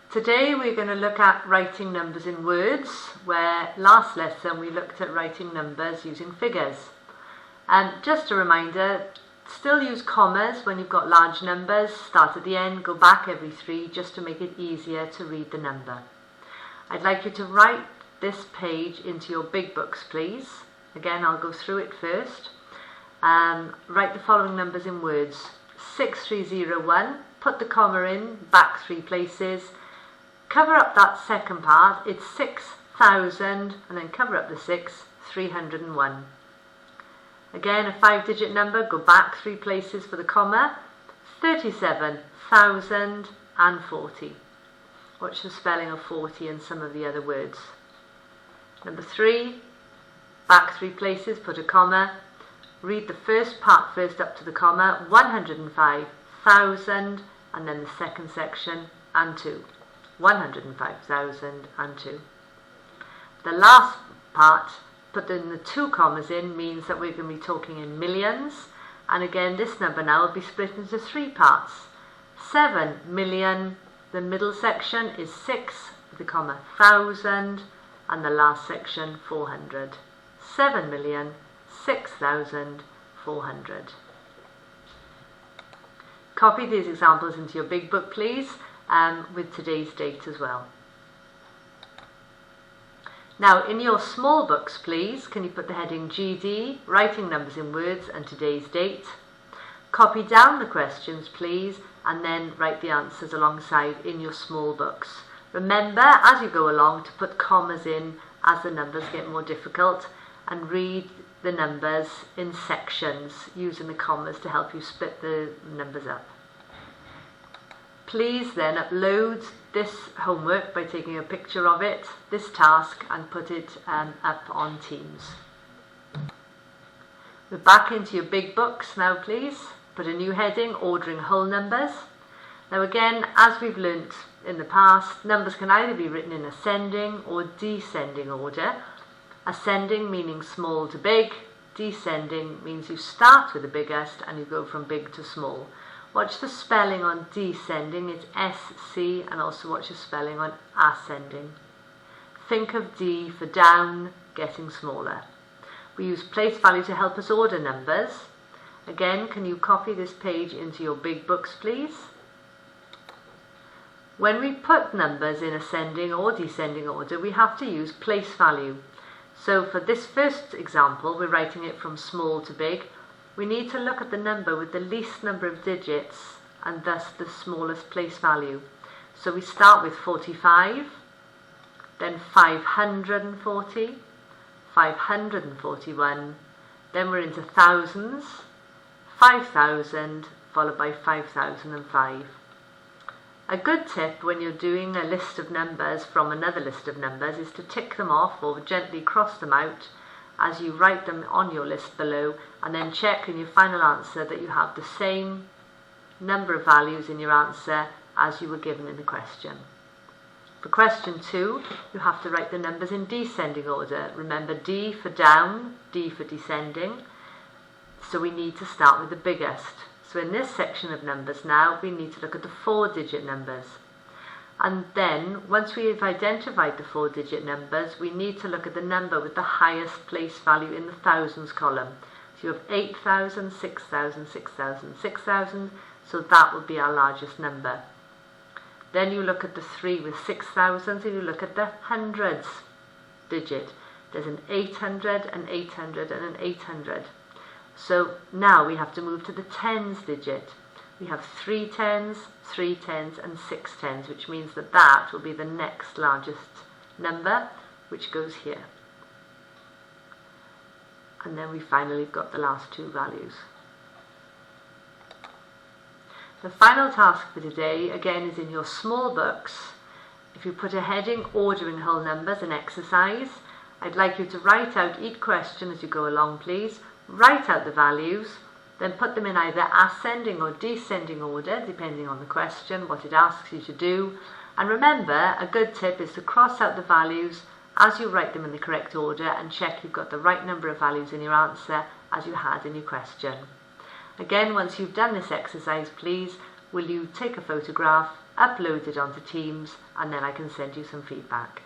Today we're going to look at writing numbers in words, where last lesson we looked at writing numbers using figures. And just a reminder, still use commas when you've got large numbers, start at the end, go back every 3 just to make it easier to read the number. I'd like you to write this page into your big books, please. Again, I'll go through it first. Write the following numbers in words. 6301, put the comma in, back 3 places. Cover up that second part, it's 6,000, and then cover up the 6, 301. Again, a 5-digit number, go back 3 places for the comma. 37,040. Watch the spelling of 40 and some of the other words. Number 3, back 3 places, put a comma. Read the first part first up to the comma, 105,000, and then the second section, and 2. 105,002. The last part, put in the 2 commas in, means that we're going to be talking in millions. And again, this number now will be split into 3 parts. 7 million, the middle section is 6 with the comma, 1,000, and the last section, 400. 7,006,400. Copy these examples into your big book, please, with today's date as well. Now, in your small books, please, can you put the heading GD, writing numbers in words, and today's date. Copy down the questions, please, and then write the answers alongside in your small books. Remember, as you go along, to put commas in as the numbers get more difficult, and read the numbers in sections using the commas to help you split the numbers up. Please then upload this homework by taking a picture of it, this task, and put it up on Teams. We're back into your big books now, please. Put a new heading, ordering whole numbers. Now again, as we've learnt in the past, numbers can either be written in ascending or descending order. Ascending meaning small to big, descending means you start with the biggest and you go from big to small. Watch the spelling on descending, it's SC, and also watch the spelling on ascending. Think of D for down, getting smaller. We use place value to help us order numbers. Again, can you copy this page into your big books, please? When we put numbers in ascending or descending order, we have to use place value. So for this first example, we're writing it from small to big. We need to look at the number with the least number of digits and thus the smallest place value. So we start with 45, then 540, 541, then we're into thousands, 5,000, followed by 5,005. A good tip when you're doing a list of numbers from another list of numbers is to tick them off or gently cross them out as you write them on your list below, and then check in your final answer that you have the same number of values in your answer as you were given in the question. For question 2, you have to write the numbers in descending order. Remember, D for down, D for descending, so we need to start with the biggest. So in this section of numbers now, we need to look at the 4-digit numbers. And then, once we have identified the 4-digit numbers, we need to look at the number with the highest place value in the thousands column. So you have 8,000, 6,000, 6,000, 6,000, so that will be our largest number. Then you look at the 3 with 6,000, and you look at the hundreds digit. There's an 800, an 800, and an 800. So now we have to move to the tens digit. We have 3 tens, 3 tens, and 6 tens, which means that that will be the next largest number, which goes here. And then we finally got the last 2 values. The final task for today, again, is in your small books. If you put a heading, ordering whole numbers, an exercise, I'd like you to write out each question as you go along, please. Write out the values, then put them in either ascending or descending order, depending on the question, what it asks you to do. And remember, a good tip is to cross out the values as you write them in the correct order and check you've got the right number of values in your answer as you had in your question. Again, once you've done this exercise, please, will you take a photograph, upload it onto Teams, and then I can send you some feedback.